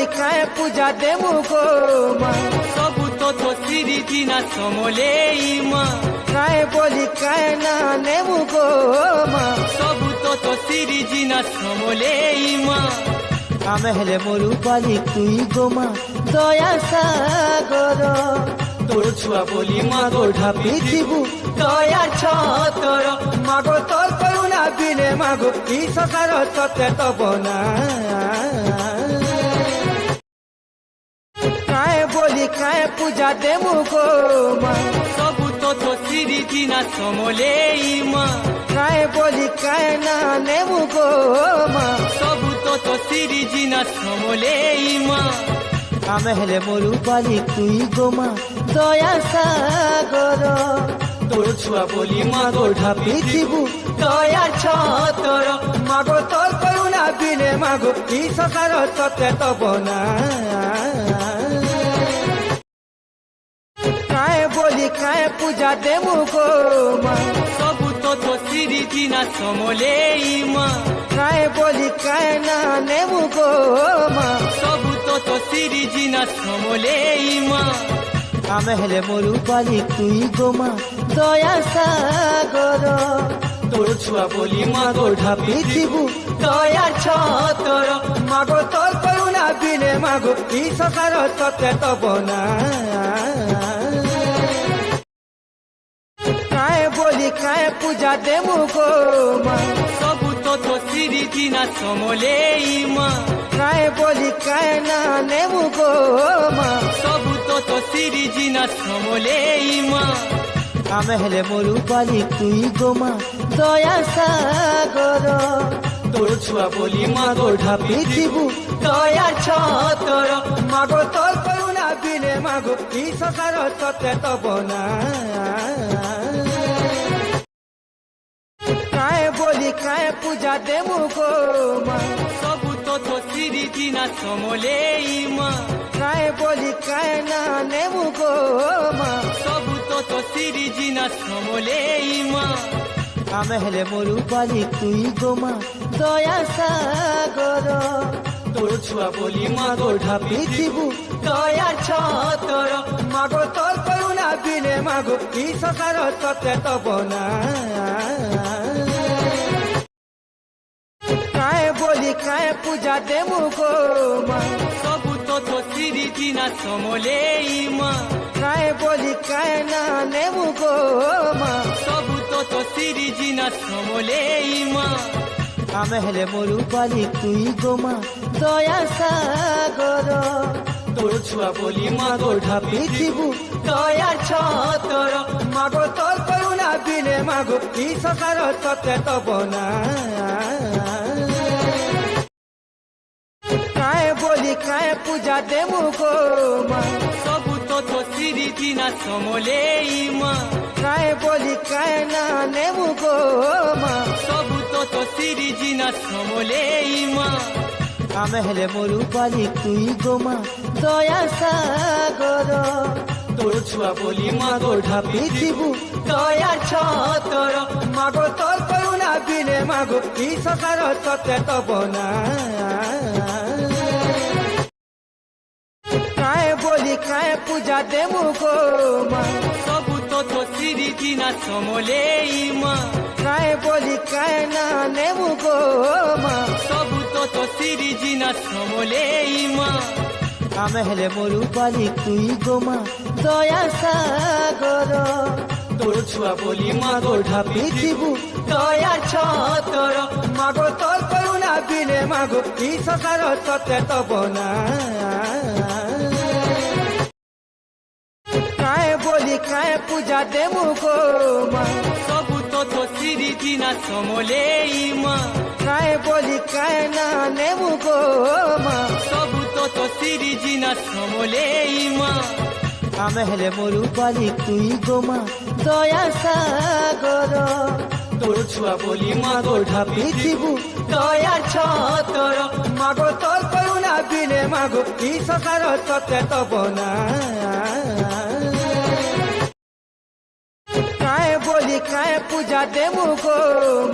बोली काए पूजा देमु गो मा सबु तो सिरी दिना समले मा काए बोली काए ना नेमु गो मा सबु तो सिरी दिना समले मा आमे हेले मोरु बाली तुई गो मा दया सागर तोर छुआ बोली मागो ढापी थिबु दया छतर मागो तोर करुणा बिने मागो ई संसार सत्य तो बना काए बोली काए पूजा देमु गो मा सबु तो सिरी दिना समले मा काए बोली काए ना नेमु गो मा सबु तो सिरी दिना समले मा आमे हेले मोरु बाली तुई गो मा दया सागर तोर छुआ बोली मागो ढापी थिबु दया छतर मागो तोर करुणा बिने मागो ई संसार सत्य तो बना काए बोली काए पूजा देमु गो मा सबु तो सिरी दिना समले मा काए बोली काए ना नेमु गो मा सबु तो सिरी दिना समले मा आमे हेले मोरु बाली तुई गो मा दया सागर तोर छुआ बोली मागो ढापी थिबु दया छतर मागो तोर करुणा बिने मागो ई संसार सत्य तो बना काए बोली काए पूजा देमु गो मा सबु तो सिरी दिना समले मा काए बोली काए ना नेमु गो मा सबु तो सिरी दिना समले मा आमे हेले मोरु बाली तुई गो मा दया सागर तोर छुआ बोली मागो ढापी थिबु दया छतर मागो तोर करुणा बिने मागो ई संसार सत्य तो बना काए बोली काए पूजा देमु गो मा सबु तो सिरी दिना समले मा काए बोली काए ना नेमु गो मा सबु तो सिरी दिना समले मा आमे हेले मोरु बाली तुई गो मा दया सागर तोर छुआ बोली मागो ढापी थिबु दया छतर मागो तोर करुणा बिने मागो ई संसार सत्य तो बना काए बोली काए पूजा देमु गो मा सबु तो सिरी दिना समले मा काए बोली काए ना नेमु गो मा सबु तो सिरी दिना समले मा आमे हेले मोरु बाली तुई गो मा दया सागर तोर छुआ बोली मागो ढापी थिबु दया छतर मागो तोर करुणा बिने मागो ई संसार सत्य तो बना काए बोली काए पूजा देमु गो मा सबु तो सिरी दिना समले मा काए बोली काए ना नेमु गो मा सबु तो सिरी दिना समले मा आमे हेले मोरु बाली तुई गो मा दया सागर तोर छुआ बोली मागो ढापी थिबु दया छतर मागो तोर करुणा बिने मागो ई संसार सत्य तो बना काए बोली काए पूजा देमु गो मा सबु तो सिरी दिना समले मा काए बोली काए ना नेमु गो मा सबु तो सिरी दिना समले मा आमे हेले मोरु बाली तुई गो मा दया सागर तोर छुआ बोली मागो ढापी थिबु दया छतर मागो तोर करुणा बिने मागो ई संसार सत्य तो बना काए बोली काए पूजा देमु गो मा सबु तो सिरी दिना समले मा काए बोली काए ना नेमु गो मा सबु तो सिरी दिना समले मा आमे हेले मोरु बाली तुई गो मा दया सागर तोर छुआ बोली मागो ढापी थिबु दया छतर मागो तोर करुणा बिने मागो ई संसार सत्य तो बना काए बोली काए पूजा देमु गो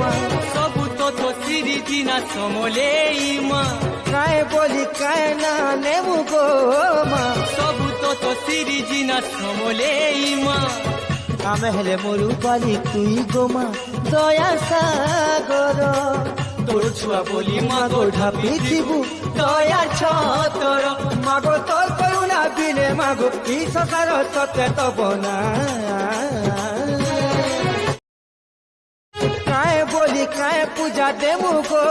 मा सबु तो सिरी दिना समले मा কায়ে বলি কায়ে না নেবু গো মা ସବୁ ତୋ ସିରିଜିନା ସମଲେଇ ମା ଆମେ ହେଲେ ମରୁ ପାଲି ତୁଇ ଗୋ ମା ଦୟା ସାଗର ତୋର ଛୁଆ ବୋଲି ମା ଗୋ ଢାପିଥିବୁ ଦୟା ଛତର ମାଗୋ ତୋର କରୁଣା ବିନେ ମାଗୋ ଇ ସଂସାର ତତେ ତବ ନା କାଏ ବୋଲି କାଏ ପୂଜା ଦେମୁ ଗୋ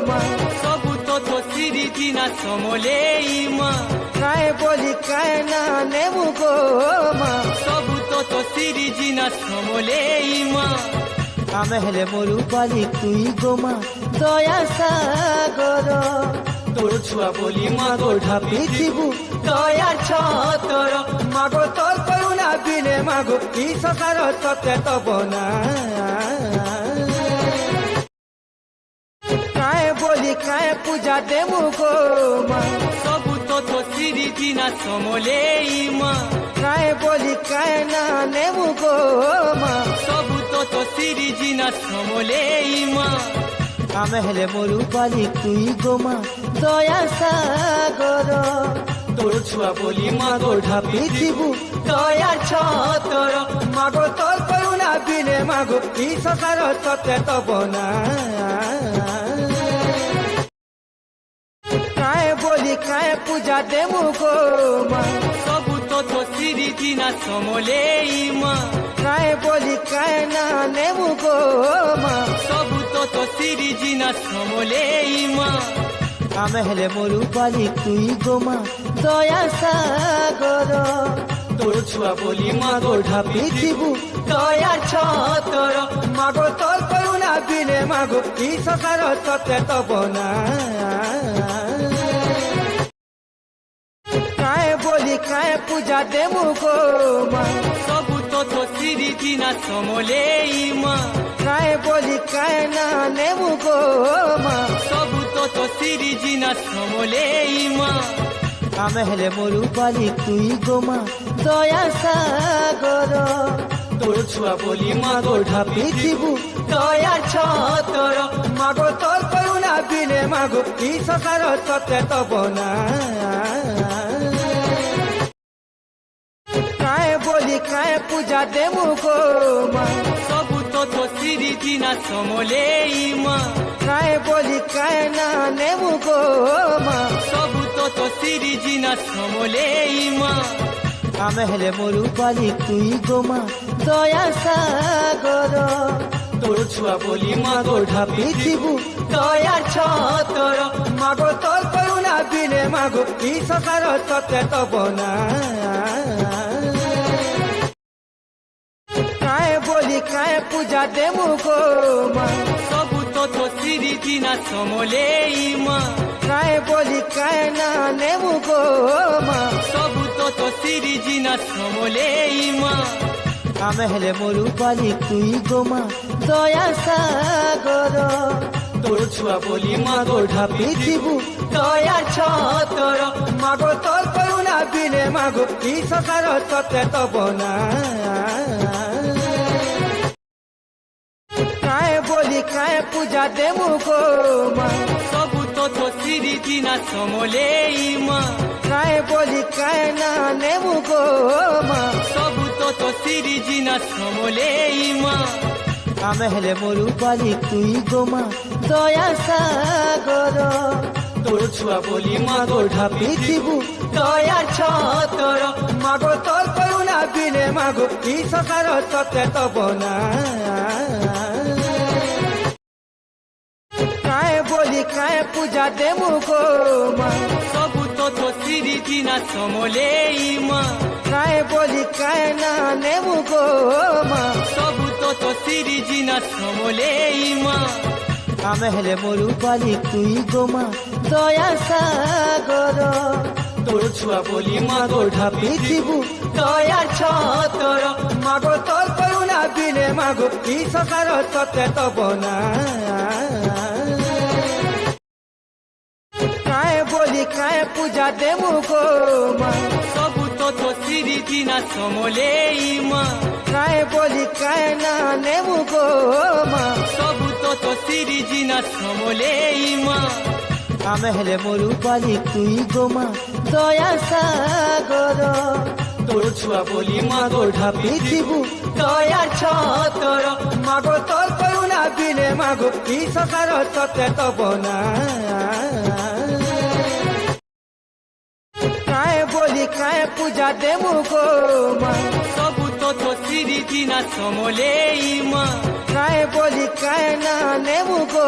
ମା ସବୁ ତୋ ସିରିଜିନା ସମଲେଇ ମା କାଏ ବୋଲି କାଏ ନା ନେମୁ ଗୋ ମା ସବୁ ତୋ ସିରିଜିନା ସମଲେଇ ମା ଆମେ ହେଲେ ମରୁ ପାଲି ତୁଇ ଗୋ ମା ଦୟା ସାଗର ତୋର ଛୁଆ ବୋଲି ମା ଗୋ ଢାପିଥିବୁ ଦୟା ଛତର ମାଗୋ ତୋର କରୁଣା ବିନେ ମାଗୋ ଇ ସଂସାର ତତେ ତବ ନା କାଏ ବୋଲି କାଏ ପୂଜା ଦେମୁ ଗୋ ମା ସବୁ ତୋ ସିରିଜିନା ସମଲେଇ ମା କାଏ ବୋଲି କାଏ ନା ନେମୁ ଗୋ ମା ସବୁ ତୋ ସିରିଜିନା ସମଲେଇ ମା ଆମେ ହେଲେ ମରୁ ପାଲି ତୁଇ ଗୋ ମା ଦୟା ସାଗର ତୋର ଛୁଆ ବୋଲି ମା ଗୋ ଢାପିଥିବୁ ଦୟା ଛତର ମାଗୋ ତୋର କରୁଣା ବିନେ ମାଗୋ ଇ ସଂସାର ତତେ ତବ ନା କାଏ ବୋଲି କାଏ ପୂଜା ଦେମୁ ଗୋ ମା ସବୁ ତୋ ସିରିଜିନା ସମଲେଇ ମା କାଏ ବୋଲି କାଏ ନା ନେମୁ ଗୋ ମା ସବୁ ତୋ ସିରିଜିନା ସମଲେଇ ମା ଆମେ ହେଲେ ମରୁ ପାଲି ତୁଇ ଗୋ ମା ଦୟା ସାଗର ତୋର ଛୁଆ ବୋଲି ମା ଗୋ ଢାପିଥିବୁ ଦୟା ଛତର ମାଗୋ ତୋର କରୁଣା ବିନେ ମାଗୋ ଇ ସଂସାର ତତେ ତବ ନା କାଏ ବୋଲି କାଏ ପୂଜା ଦେମୁ ଗୋ ମା ସବୁ ତୋ ସିରିଜିନା ସମଲେଇ ମା କାଏ ବୋଲି କାଏ ନା ନେମୁ ଗୋ ମା ସବୁ ତୋ ସିରିଜିନା ସମଲେଇ ମା ଆମେ ହେଲେ ମରୁ ପାଲି ତୁଇ ଗୋ ମା ଦୟା ସାଗର ତୋର ଛୁଆ ବୋଲି ମା ଗୋ ଢାପିଥିବୁ ଦୟା ଛତର ମାଗୋ ତୋର କରୁଣା ବିନେ ମାଗୋ ଇ ସଂସାର ତତେ ତବ ନା କାଏ ବୋଲି କାଏ ପୂଜା ଦେମୁ ଗୋ ମା ସବୁ ତୋ ସିରିଜିନା ସମଲେଇ ମା କାଏ ବୋଲି କାଏ ନା ନେମୁ ଗୋ ମା ସବୁ ତୋ ସିରିଜିନା ସମଲେଇ ମା ଆମେ ହେଲେ ମରୁ ପାଲି ତୁଇ ଗୋ ମା ଦୟା ସାଗର ତୋର ଛୁଆ ବୋଲି ମା ଗୋ ଢାପିଥିବୁ ଦୟା ଛତର ମାଗୋ ତୋର କରୁଣା ବିନେ ମାଗୋ ଇ ସଂସାର ତତେ ତବ ନା କାଏ ବୋଲି କାଏ ପୂଜା ଦେମୁ ଗୋ ମା ସବୁ ତୋ ସିରିଜିନା ସମଲେଇ ମା କାଏ ବୋଲି କାଏ ନା ନେମୁ ଗୋ ମା ସବୁ ତୋ ସିରିଜିନା ସମଲେଇ ମା ଆମେ ହେଲେ ମରୁ ପାଲି ତୁଇ ଗୋ ମା ଦୟା ସାଗର ତୋର ଛୁଆ ବୋଲି ମା ଗୋ ଢାପିଥିବୁ ଦୟା ଛତର ମାଗୋ ତୋର କରୁଣା ବିନେ ମାଗୋ ଇ ସଂସାର ତତେ ତବ ନା କାଏ ବୋଲି କାଏ ପୂଜା ଦେମୁ ଗୋ ମା ସବୁ ତୋ ସିରିଜିନା ସମଲେଇ ମା କାଏ ବୋଲି କାଏ ନା ନେମୁ ଗୋ ମା ସବୁ ତୋ ସିରିଜିନା ସମଲେଇ ମା ଆମେ ହେଲେ ମରୁ ପାଲି ତୁଇ ଗୋ ମା ଦୟା ସାଗର ତୋର ଛୁଆ ବୋଲି ମା ଗୋ ଢାପିଥିବୁ ଦୟା ଛତର ମାଗୋ ତୋର କରୁଣା ବିନେ ମାଗୋ ଇ ସଂସାର ତତେ ତବ ନା କାଏ ବୋଲି କାଏ ପୂଜା ଦେମୁ ଗୋ ମା ସବୁ ତୋ ସିରିଜିନା ସମଲେଇ ମା କାଏ ବୋଲି କାଏ ନା ନେମୁ ଗୋ ମା ସବୁ ତୋ ସିରିଜିନା ସମଲେଇ ମା ଆମେ ହେଲେ ମରୁ ପାଲି ତୁଇ ଗୋ ମା ଦୟା ସାଗର ତୋର ଛୁଆ ବୋଲି ମା ଗୋ ଢାପିଥିବୁ ଦୟା ଛତର ମାଗୋ ତୋର କରୁଣା ବିନେ ମାଗୋ ଇ ସଂସାର ତତେ ତବ ନା କାଏ ବୋଲି କାଏ ପୂଜା ଦେମୁ ଗୋ ମା ସବୁ ତୋ ସିରିଜିନା ସମଲେଇ ମା କାଏ ବୋଲି କାଏ ନା ନେମୁ ଗୋ ମା ସବୁ ତୋ ସିରିଜିନା ସମଲେଇ ମା আমি হেলে মরু পালি তুই গোমা দয়া সাগর তোর ছুয়া বলি মাগো ঢাপি পৃথিবী দয়ার ছতর মাগো তোর করুণা বিনে মাগো কি সকার ততে তব না কায় বলি কায় পূজা দেবু গো মা সবু তো তো শ্রী দিনা সমলেই মা কায় বলি কায় না নেবু গো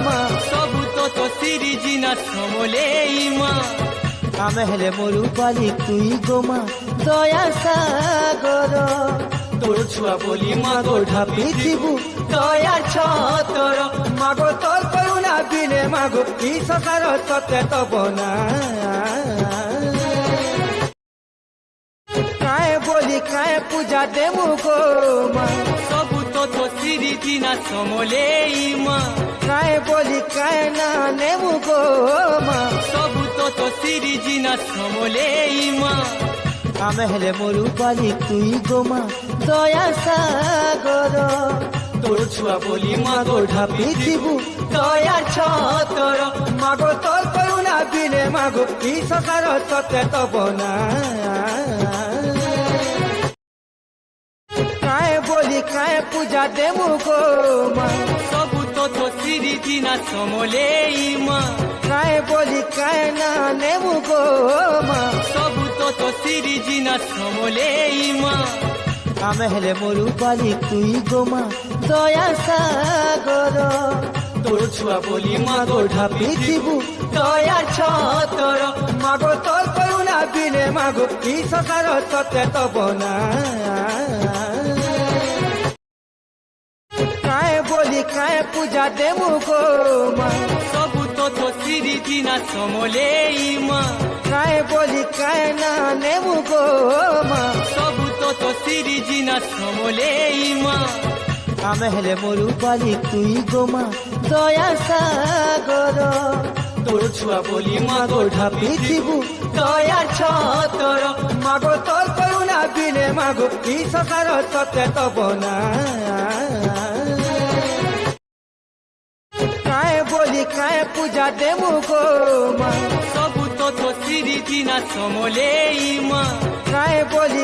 মা সবু তো তো শ্রী দিনা সমলেই মা আমি হেলে মরু পালি তুই গোমা দয়া সাগর তোর ছুয়া বলি মাগো ঢাপি পৃথিবী দয়ার ছতর মাগো তোর করুণা বিনে মাগো কি সকার ততে তব না কায় বলি কায় পূজা দেবু গো মা সবু তো তো শ্রী দিনা সমলেই মা কায় বলি কায় না নেবু গো মা সবু তো তো শ্রী দিনা সমলেই মা আমি হেলে মরু পালি তুই গোমা দয়া সাগর তোর ছুয়া বলি মাগো ঢাপি পৃথিবী দয়ার ছতর মাগো তোর করুণা বিনে মাগো কি সকার ততে তব না কায় বলি কায় পূজা দেবু গো মা সবু তো তো শ্রী দিনা সমলেই মা কায় বলি কায় না নেবু গো মা সবু তো তো শ্রী দিনা সমলেই মা আমি হেলে মরু পালি তুই গোমা দয়া সাগর তোর ছুয়া বলি মাগো ঢাপি পৃথিবী দয়ার ছতর মাগো তোর করুণা বিনে মাগো কি সকার ততে তব না কায় বলি কায় পূজা দেবু গো মা সবু তো তো শ্রী দিনা সমলেই মা কায় বলি কায় না নেবু গো মা সবু তো তো শ্রী দিনা সমলেই মা আমি হেলে মরু পালি তুই গোমা দয়া সাগর তোর ছুয়া বলি মাগো ঢাপি পৃথিবী দয়ার ছতর মাগো তোর করুণা বিনে মাগো কি সকার ততে তব না কায় বলি কায় পূজা দেবু গো মা সবু তো তো শ্রী দিনা সমলেই মা কায় বলি